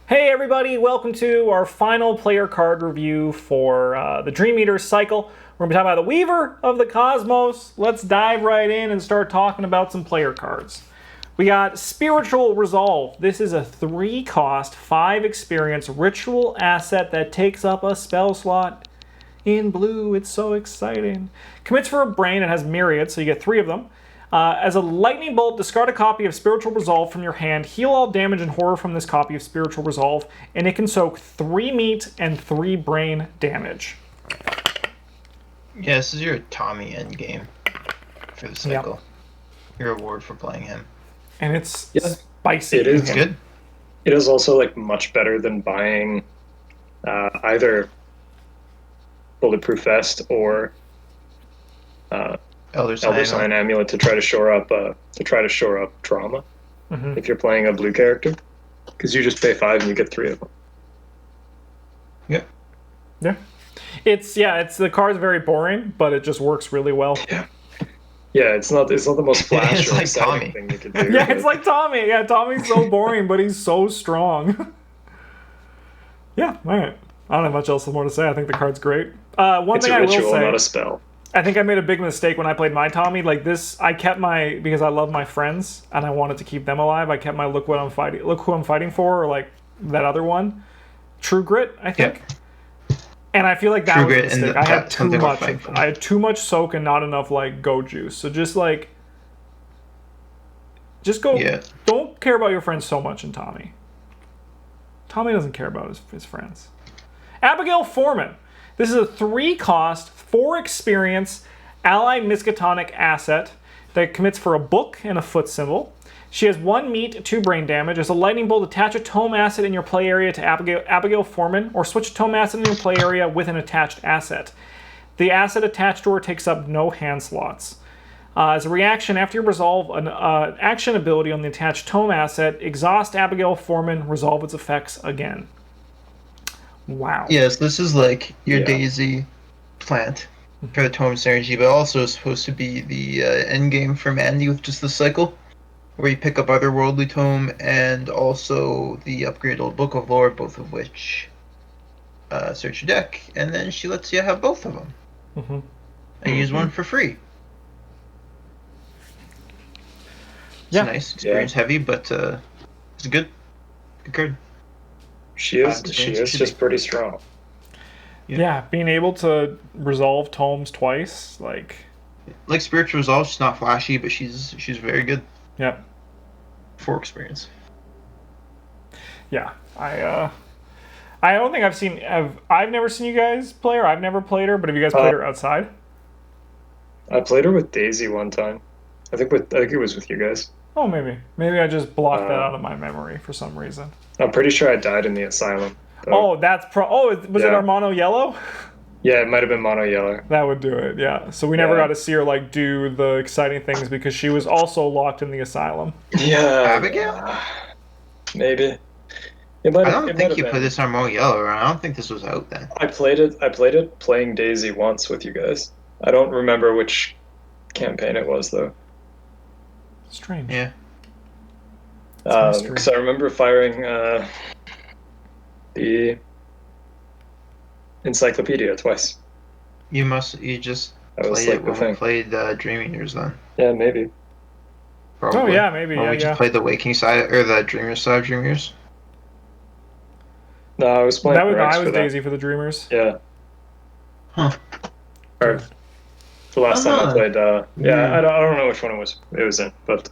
Hey everybody, welcome to our final player card review for the Dream Eater cycle. We're going to be talking about the Weaver of the Cosmos. Let's dive right in and start talking about some player cards. We got Spiritual Resolve. This is a 3-cost, 5-experience ritual asset that takes up a spell slot in blue. It's so exciting. Commits for a brain and has myriad, so you get 3 of them. As a lightning bolt, discard a copy of Spiritual Resolve from your hand, heal all damage and horror from this copy of Spiritual Resolve, and it can soak 3 meat and 3 brain damage. Yeah, this is your Tommy endgame for the cycle. Yep. Your reward for playing him. And it's spicy. It is good. It is also like much better than buying either Bulletproof Vest or Elder Sign Amulet to try to shore up trauma. Mm-hmm. If you're playing a blue character, because you just pay 5 and you get 3 of them. Yeah. It's the card's very boring, but it just works really well. Yeah, it's not the most flash it's or like exciting Tommy. thing you could do. Yeah, it's like Tommy. Yeah, Tommy's so boring, but he's so strong. Yeah, all right. I don't have much else more to say. I think the card's great. It's a ritual, not a spell. I think I made a big mistake when I played my Tommy. Like this, I kept because I love my friends and I wanted to keep them alive. I kept my look who I'm fighting for, or like that other one, True Grit, I think. Yep. And I feel like that was a mistake. I had too much. I had too much soak and not enough like go juice. So just go. Yeah. Don't care about your friends so much in Tommy. Tommy doesn't care about his friends. Abigail Foreman. This is a 3-cost, 4-experience ally Miskatonic asset that commits for a book and a foot symbol. She has 1 meat, 2 brain damage. As a lightning bolt, attach a tome asset in your play area to Abigail Foreman, or switch a tome asset in your play area with an attached asset. The asset attached to her takes up no hand slots. As a reaction, after you resolve an action ability on the attached tome asset, exhaust Abigail Foreman, resolve its effects again. Wow. Yes, this is like your Daisy plant for the tome synergy, but also supposed to be the end game for Mandy with just the cycle, where you pick up Otherworldly Tome and also the upgraded Book of Lore, both of which search your deck, and then she lets you have both of them. Mm-hmm. And use one for free. It's nice, experience heavy, but it's good card. She is just pretty strong. Yeah, being able to resolve tomes twice, like Spiritual Resolve, she's not flashy, but she's very good. Yep. For experience. Yeah, I don't think I've never seen you guys play her. I've never played her, but have you guys played her outside? I played her with Daisy one time. I think it was with you guys. Oh, maybe I just blocked that out of my memory for some reason. I'm pretty sure I died in the asylum. Though. Oh, was it our mono yellow? Yeah, it might have been mono yellow. That would do it. Yeah. So we never got to see her do the exciting things because she was also locked in the asylum. Yeah. Abigail? Maybe. I don't think you played this on mono yellow, or I don't think this was out then. I played it playing Daisy once with you guys. I don't remember which campaign it was though. Strange. Yeah. Because I remember firing the encyclopedia twice. You just played it when we played Dream Eaters then. Yeah, maybe. Probably. Oh yeah, maybe. We just played the Waking side or the Dreamers side of Dream Eaters. No, I was playing. I was Daisy for the Dreamers. Yeah. Huh. Or the last time I played. I don't know which one it was in, but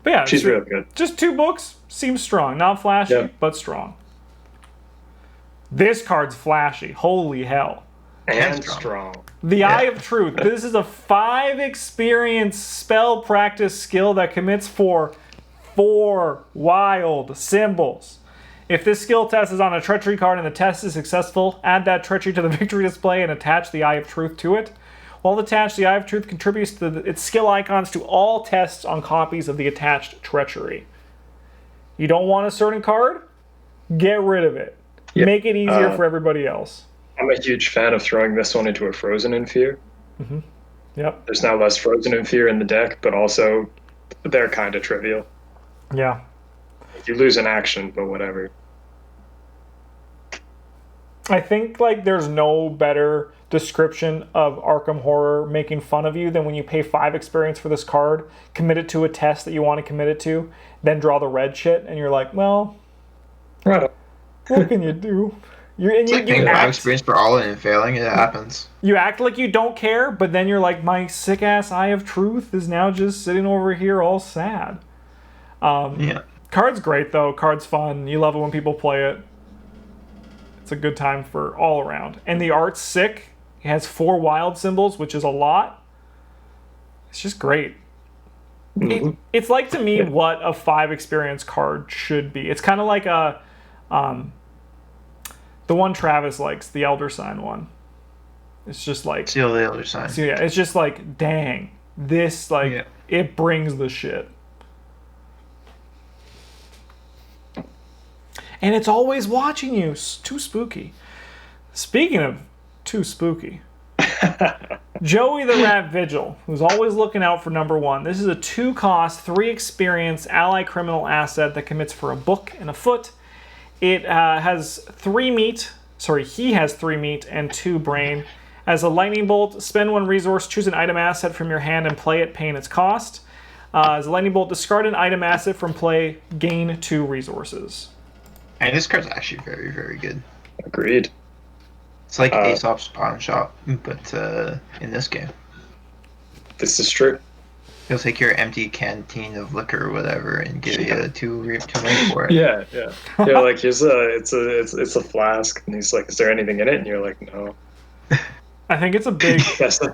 yeah, she's really good. Just 2 books, seems strong. Not flashy, but strong. This card's flashy. Holy hell. And strong. The Eye of Truth. This is a 5-experience spell practice skill that commits for 4 wild symbols. If this skill test is on a treachery card and the test is successful, add that treachery to the victory display and attach the Eye of Truth to it. While attached, the Eye of Truth contributes its skill icons to all tests on copies of the attached treachery. You don't want a certain card? Get rid of it. Yep. Make it easier for everybody else. I'm a huge fan of throwing this one into a Frozen in Fear. Mm-hmm. Yep. There's now less Frozen in Fear in the deck, but also they're kind of trivial. Yeah. You lose an action, but whatever. I think like there's no better description of Arkham Horror making fun of you than when you pay 5 experience for this card, commit it to a test that you want to commit it to, then draw the red shit, and you're like, well, Right. what can you do? It's like paying 5 experience for all in and failing. It happens. You act like you don't care, but then you're like, my sick ass eye of truth is now just sitting over here all sad. Yeah. Card's great though. Card's fun. You love it when people play it. It's a good time for all around. And the art's sick. It has 4 wild symbols, which is a lot. It's just great. It's like, to me, what a 5 experience card should be. It's kind of like a the one Travis likes, the Elder Sign one. It's just like Seal the Elder Sign. So yeah, it's just like, dang, this it brings the shit. And it's always watching you. Too spooky. Speaking of too spooky, Joey the Rat Vigil, who's always looking out for number 1. This is a 2-cost, 3 experience ally criminal asset that commits for a book and a foot. It has 3 meat. Sorry, he has 3 meat and 2 brain. As a lightning bolt, spend 1 resource, choose an item asset from your hand and play it, paying its cost. As a lightning bolt, discard an item asset from play, gain 2 resources. And this card's actually very, very good. Agreed. It's like Aesop's Pawn Shop, but in this game. This is true. He'll take your empty canteen of liquor or whatever and give you two money for it. Yeah. Like here's it's a flask, and he's like, "Is there anything in it?" And you're like, "No." I think it's a big. That's You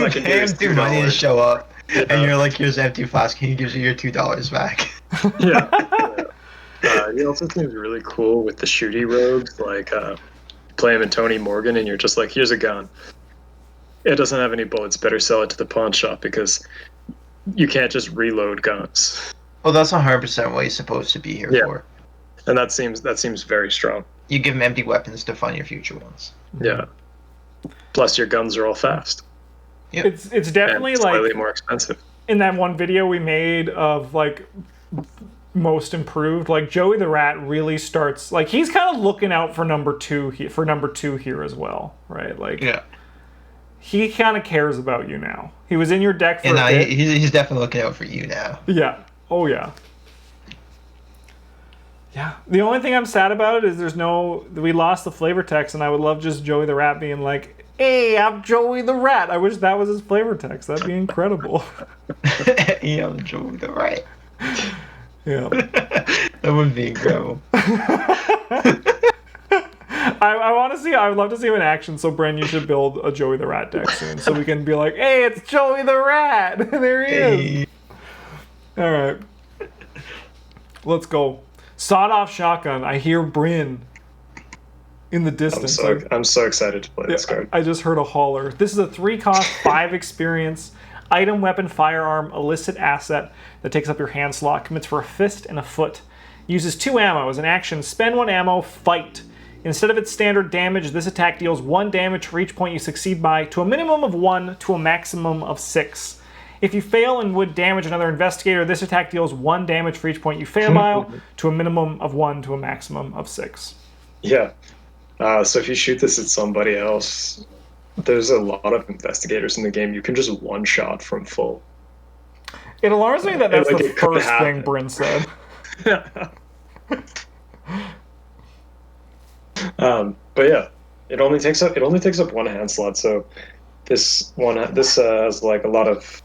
pay him $2 money to show up, and you're like, "Here's an empty flask," and he gives you your $2 back. He also seems really cool with the shooty robes, like play him in Tony Morgan, and you're just like, "Here's a gun. It doesn't have any bullets. Better sell it to the pawn shop because you can't just reload guns." Well, that's 100% what he's supposed to be here for. And that seems very strong. You give him empty weapons to fund your future ones. Yeah. Plus, your guns are all fast. Yep. It's definitely and slightly like more expensive. In that one video we made of like most improved, like Joey the Rat really starts like he's kind of looking out for number 2 here as well, right? Like he kind of cares about you now. He was in your deck for a bit. He's definitely looking out for you now. Yeah. Oh yeah. Yeah. The only thing I'm sad about it is we lost the flavor text, and I would love just Joey the Rat being like, "Hey, I'm Joey the Rat." I wish that was his flavor text. That'd be incredible. Yeah, I'm Joey the Rat. Yeah. That would be incredible. I want to see. I would love to see him in action. So, Bren, you should build a Joey the Rat deck soon, so we can be like, "Hey, it's Joey the Rat." There he is. All right, let's go. Sawed-off shotgun. I hear Bryn in the distance. I'm so excited to play this card. I just heard a holler. This is a 3-cost, 5 experience item, weapon, firearm, illicit asset that takes up your hand slot. Commits for a fist and a foot. Uses 2 ammo as an action. Spend 1 ammo. Fight. Instead of its standard damage, this attack deals 1 damage for each point you succeed by, to a minimum of 1 to a maximum of 6. If you fail and would damage another investigator, this attack deals 1 damage for each point you fail by, to a minimum of 1 to a maximum of 6. Yeah. So if you shoot this at somebody else, there's a lot of investigators in the game. You can just one-shot from full. It alarms me that that's the first thing Bryn said. But yeah, it only takes up 1 hand slot. So this has like a lot of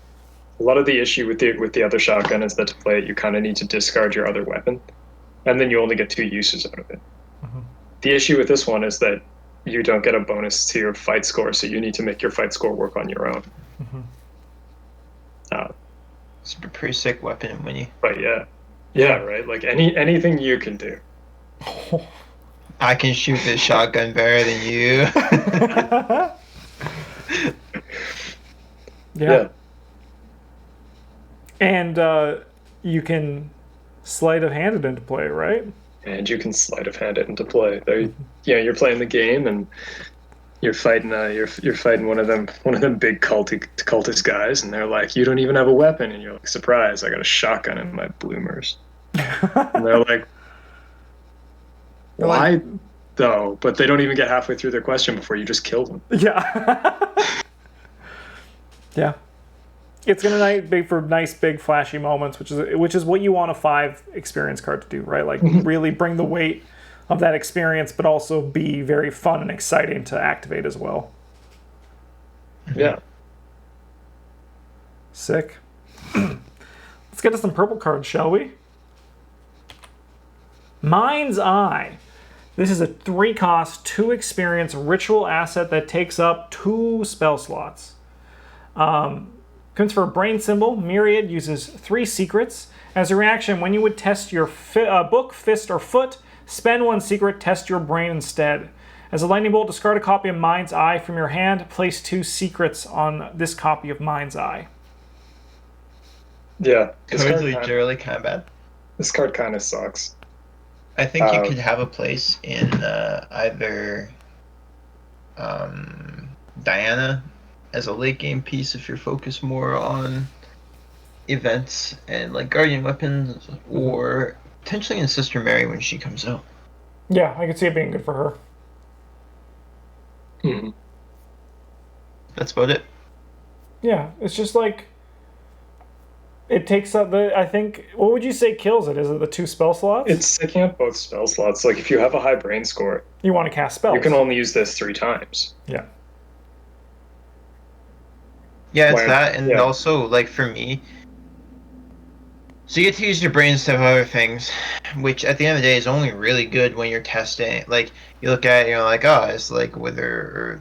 the issue with the other shotgun is that to play it you kind of need to discard your other weapon, and then you only get 2 uses out of it. Mm-hmm. The issue with this one is that you don't get a bonus to your fight score, so you need to make your fight score work on your own. Mm-hmm. It's a pretty sick weapon when you. But yeah, right. Like anything you can do. I can shoot this shotgun better than you. Yeah. And you can sleight of hand it into play, right? And you can sleight of hand it into play. You're playing the game and you're fighting one of them big cultist guys, and they're like, "You don't even have a weapon," and you're like, "Surprise! I got a shotgun in my bloomers." And they're like, "Why? though, but they don't even get halfway through their question before you just kill them. Yeah. Yeah. It's gonna be for nice, big, flashy moments, which is what you want a 5 experience card to do, right? Like really bring the weight of that experience, but also be very fun and exciting to activate as well. Yeah. Sick. Let's get to some purple cards, shall we? Mind's Eye. This is a 3-cost, 2 experience ritual asset that takes up 2 spell slots. Comes for a brain symbol. Myriad uses 3 secrets. As a reaction, when you would test your book, fist, or foot, spend 1 secret, test your brain instead. As a lightning bolt, discard a copy of Mind's Eye from your hand. Place 2 secrets on this copy of Mind's Eye. Yeah. Cards are generally kind of bad. This card kind of sucks. I think you could have a place in either Diana as a late game piece if you're focused more on events and like guardian weapons, or potentially in Sister Mary when she comes out. Yeah, I could see it being good for her. Hmm. That's about it. Yeah, it's just like it takes up the. I think. What would you say kills it? Is it the 2 spell slots? It's taking up both spell slots. Like if you have a high brain score, you want to cast spells. you can only use this 3 times. Yeah. Yeah, it's that, and also, like, for me, so you get to use your brain instead of other things, which at the end of the day is only really good when you're testing. Like, you look at it, you're like, oh, it's like Wither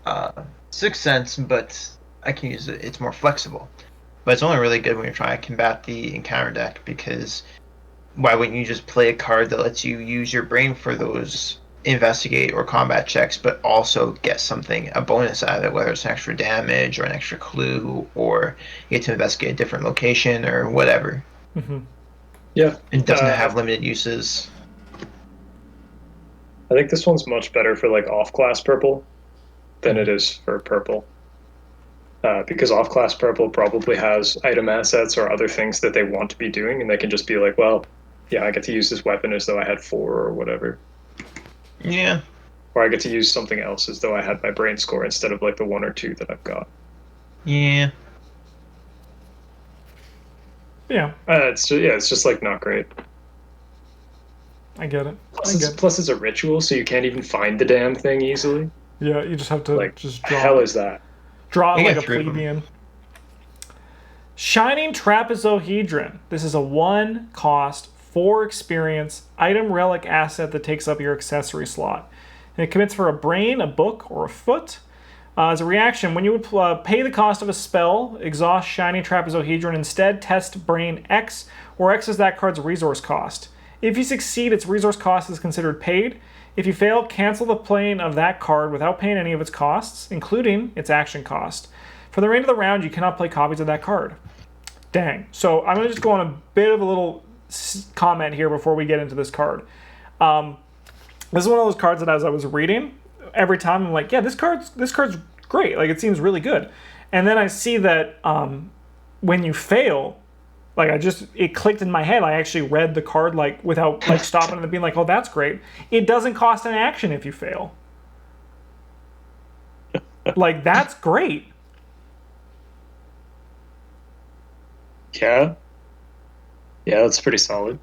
or Sixth Sense, but I can use it, it's more flexible. But it's only really good when you're trying to combat the encounter deck, because why wouldn't you just play a card that lets you use your brain for those investigate or combat checks, but also get something, a bonus out of it, whether it's an extra damage or an extra clue, or you get to investigate a different location or whatever. Mm-hmm. Yeah. It doesn't have limited uses. I think this one's much better for like off-class purple than it is for purple. Because off-class purple probably has item assets or other things that they want to be doing, and they can just be like, well, yeah, I get to use this weapon as though I had 4 or whatever. Yeah. Or I get to use something else as though I had my brain score instead of like the 1 or 2 that I've got. Yeah. Yeah. It's just like not great. I get it. Plus it's a ritual, so you can't even find the damn thing easily. Yeah, you just have to Like, just draw. hell is that? Draw You like get a 3 of them. plebeian. Shining Trapezohedron. This is a 1-cost, 4 experience item relic asset that takes up your accessory slot. And it commits for a brain, a book, or a foot. As a reaction, when you would pay the cost of a spell, exhaust Shining Trapezohedron, instead test brain X, where X is that card's resource cost. If you succeed, its resource cost is considered paid. If you fail, cancel the playing of that card without paying any of its costs, including its action cost. For the remainder of the round, you cannot play copies of that card. Dang. So I'm going to just go on a bit of a little comment here before we get into this card. This is one of those cards that as I was reading, every time I'm like, yeah, this card's great. Like, it seems really good. And then I see that when you fail, like it clicked in my head. I actually read the card like without like stopping and being like, oh, that's great. It doesn't cost an action if you fail. Like, that's great. Yeah. Yeah, that's pretty solid.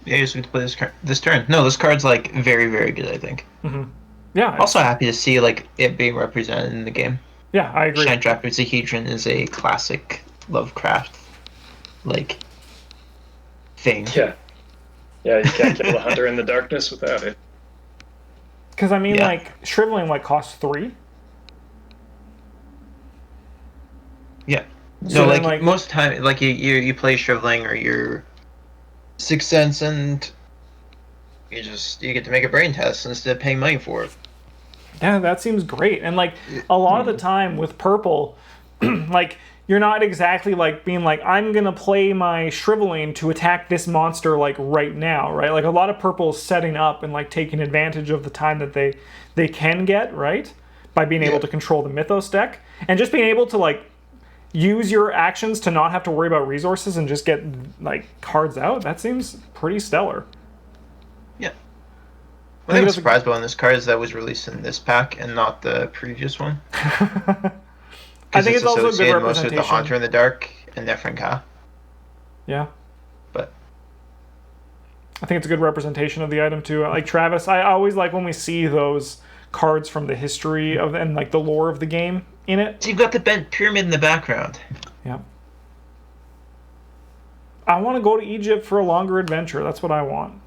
Yeah, you just get to play this turn. No, this card's like very, very good, I think. Mm-hmm. Yeah. Also happy to see like it being represented in the game. Yeah, I agree. Shining Trapezohedron is a classic Lovecraft like thing. Yeah. Yeah, you can't kill the hunter in the darkness without it. Because I mean, Yeah. like, shriveling like costs 3. Yeah. So No, then, like most time, like you play Shriveling or your Sixth Sense, and you get to make a brain test instead of paying money for it. Yeah, that seems great. And like a lot of the time with purple, like you're not exactly like being like, I'm gonna play my shriveling to attack this monster like right now, right? Like a lot of purple is setting up and like taking advantage of the time that they can get, right? By being able to control the Mythos deck. And just being able to like use your actions to not have to worry about resources and just get like cards out, that seems pretty stellar. Yeah. One thing I'm surprised about on this card is that was released in this pack and not the previous one. I think it's also a good representation. Mostly with the Haunter in the Dark and Nefrenka. Yeah. But I think it's a good representation of the item too. Like Travis, I always like when we see those cards from the history of and like the lore of the game in it. So you've got the bent pyramid in the background. Yeah. I want to go to Egypt for a longer adventure. That's what I want.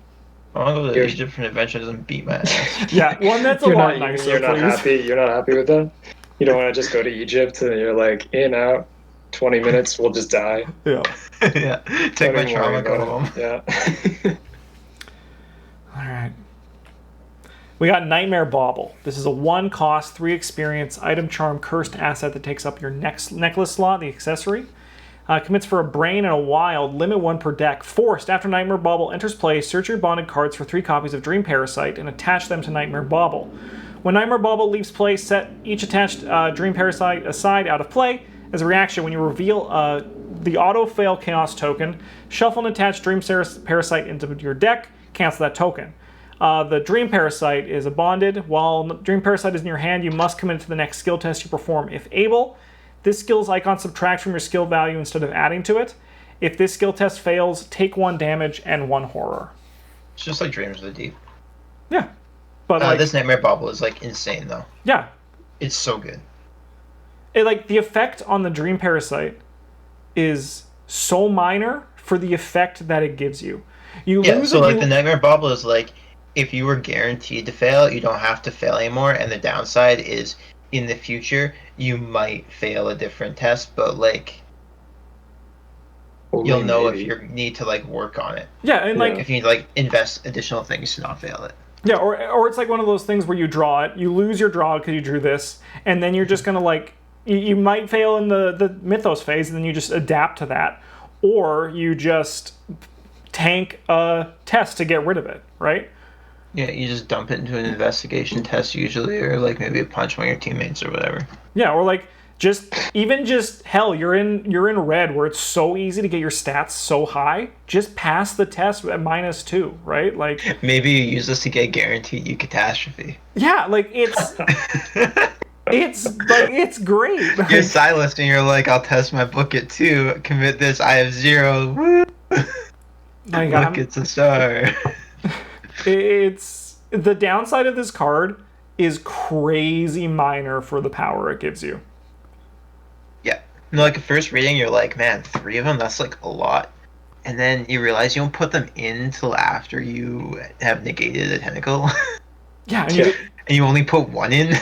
I want to go to Egypt for an adventure that doesn't beat my ass. Yeah, one that's a lot nicer. You're not happy. You're not happy with that. You don't want to just go to Egypt and you're like in out. 20 minutes, we'll just die. Yeah. Yeah. Take my trauma, go home. Yeah. All right. We got Nightmare Bobble. This is a 1 cost, 3 experience, item charm, cursed asset that takes up your next necklace slot, the accessory. Commits for a brain and a wild, limit 1 per deck. Forced, after Nightmare Bobble enters play, search your bonded cards for 3 copies of Dream Parasite and attach them to Nightmare Bobble. When Nightmare Bobble leaves play, set each attached Dream Parasite aside out of play. As a reaction, when you reveal the auto-fail chaos token, shuffle and attach Dream Parasite into your deck, cancel that token. The Dream Parasite is a bonded. While Dream Parasite is in your hand, you must commit it to the next skill test you perform if able. This skill's icon subtracts from your skill value instead of adding to it. If this skill test fails, take 1 damage and 1 horror. It's just like Dreams of the Deep. Yeah. But this Nightmare Bobble is like insane though. Yeah. It's so good. The effect on the Dream Parasite is so minor for the effect that it gives you. The Nightmare Bobble is like, if you were guaranteed to fail, you don't have to fail anymore, and the downside is, in the future, you might fail a different test, but like, you'll know if you need to like work on it. Yeah, and like, if you need to like invest additional things to not fail it. Yeah, or it's like one of those things where you draw it, you lose your draw because you drew this, and then you're just gonna like, you might fail in the Mythos phase, and then you just adapt to that, or you just tank a test to get rid of it, right? Yeah, you just dump it into an investigation test usually, or like maybe a punch one of your teammates or whatever. Yeah, or like hell, you're in red where it's so easy to get your stats so high. Just pass the test at -2, right? Like maybe you use this to get guaranteed you catastrophe. Yeah, like it's. It's great. You're Silas and you're like, I'll test my book at 2, commit this, I have 0. Look, it's a star. It's the downside of this card is crazy minor for the power it gives you. Yeah. No, like at first reading, you're like, man, 3 of them, that's like a lot. And then you realize you don't put them in until after you have negated a tentacle. Yeah. And you only put 1 in.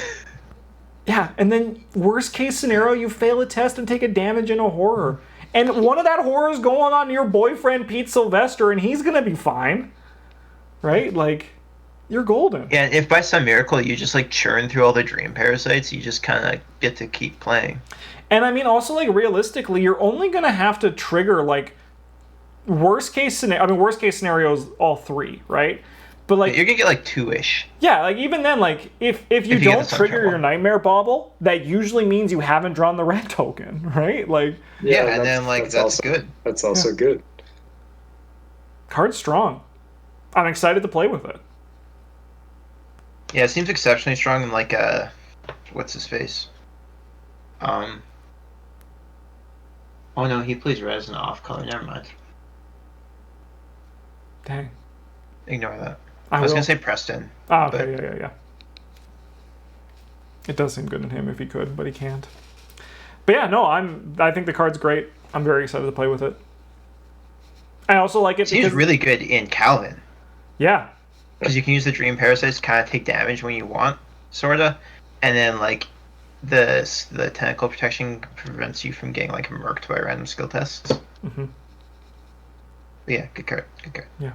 Yeah, and then worst case scenario, you fail a test and take a damage in a horror. And one of that horror is going on your boyfriend, Pete Sylvester, and he's going to be fine. Right? Like, you're golden. Yeah, and if by some miracle you just, like, churn through all the Dream Parasites, you just kind of get to keep playing. And, I mean, also, like, realistically, you're only going to have to trigger, like, worst case scenario is all 3, right? But like you're gonna get like 2-ish. Yeah, like even then, like if you don't trigger your Nightmare Bobble, that usually means you haven't drawn the red token, right? Like and then like that's also good. That's also good. Card's strong. I'm excited to play with it. Yeah, it seems exceptionally strong in like what's his face? Oh no, he plays red as an off color. Never mind. Dang. Ignore that. I was gonna say Preston. Oh, okay, yeah. It does seem good in him if he could, but he can't. But yeah, no, I think the card's great. I'm very excited to play with it. I also like it. He's really good in Calvin. Yeah. Because you can use the Dream Parasites to kind of take damage when you want, sorta, and then like the tentacle protection prevents you from getting like murked by random skill tests. Mm-hmm. Yeah, good card. Yeah.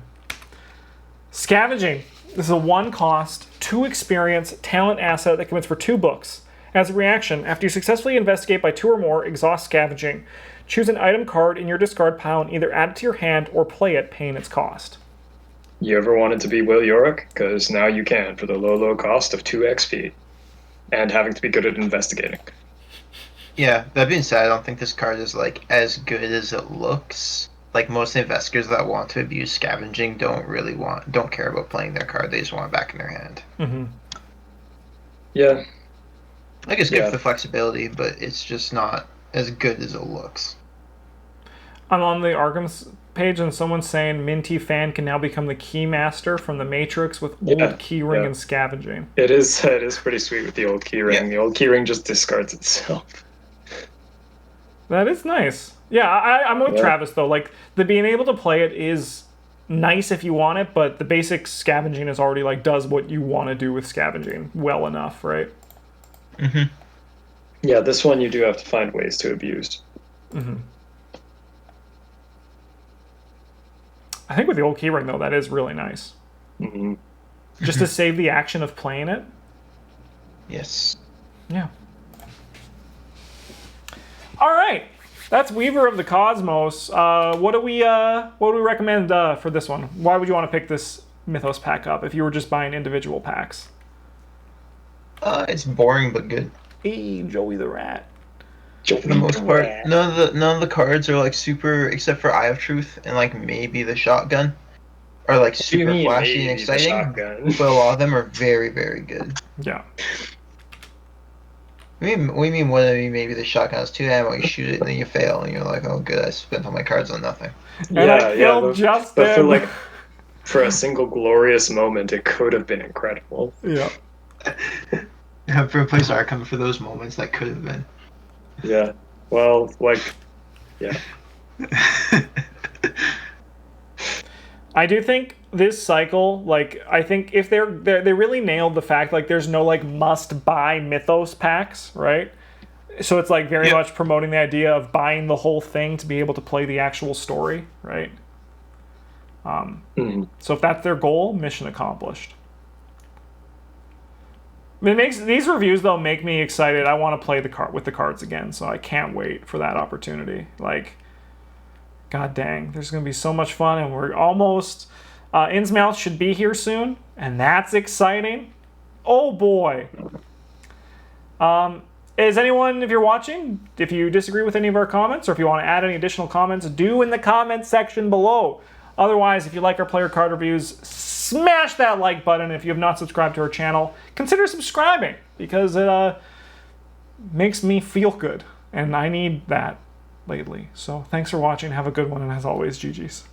Scavenging. This is a 1 cost, 2 experience, talent asset that commits for 2 books. As a reaction, after you successfully investigate by 2 or more, exhaust Scavenging. Choose an item card in your discard pile and either add it to your hand or play it, paying its cost. You ever wanted to be Will Yorick? Because now you can for the low cost of 2 XP. And having to be good at investigating. Yeah, that being said, I don't think this card is like as good as it looks. like most investors that want to abuse scavenging don't care about playing their card. They just want it back in their hand. Mm-hmm. Yeah. Like it's good for the flexibility, but it's just not as good as it looks. I'm on the Arkham's page and someone's saying Minty Fan can now become the Keymaster from the Matrix with old keyring and scavenging. It is pretty sweet with the old keyring. Yeah. The old keyring just discards itself. That is nice. Yeah, I'm with Travis though. Like the being able to play it is nice if you want it, but the basic scavenging is already like does what you want to do with scavenging well enough, right? Mm-hmm. Yeah, this one you do have to find ways to abuse. Mm-hmm. I think with the old keyring though, that is really nice. Mm-hmm. Just to save the action of playing it. Yes. Yeah. All right, that's Weaver of the Cosmos. What do we recommend for this one? Why would you want to pick this Mythos pack up if you were just buying individual packs? It's boring but good. Hey, Joey the Rat. For the most part, none of the cards are like super, except for Eye of Truth and like maybe the shotgun, are like super flashy and exciting. But a lot of them are very, very good. Yeah. We mean one of them, maybe the shotgun has 2 ammo, you shoot it and then you fail and you're like, oh good, I spent all my cards on nothing. But for a single glorious moment, it could have been incredible. Yeah. For a place Arkham, for those moments, that could have been. Yeah. Well, like, yeah. I do think this cycle, like, I think if they really nailed the fact, like, there's no, like, must-buy Mythos packs, right? So it's, like, very much promoting the idea of buying the whole thing to be able to play the actual story, right? So if that's their goal, mission accomplished. These reviews, though, make me excited. I want to play with the cards again, so I can't wait for that opportunity. Like, god dang, there's going to be so much fun, and we're almost... Innsmouth should be here soon, and that's exciting. Oh, boy. Is anyone, if you're watching, if you disagree with any of our comments, or if you want to add any additional comments, do in the comments section below. Otherwise, if you like our player card reviews, smash that like button. If you have not subscribed to our channel, consider subscribing, because it makes me feel good, and I need that lately. So thanks for watching. Have a good one, and as always, GG's.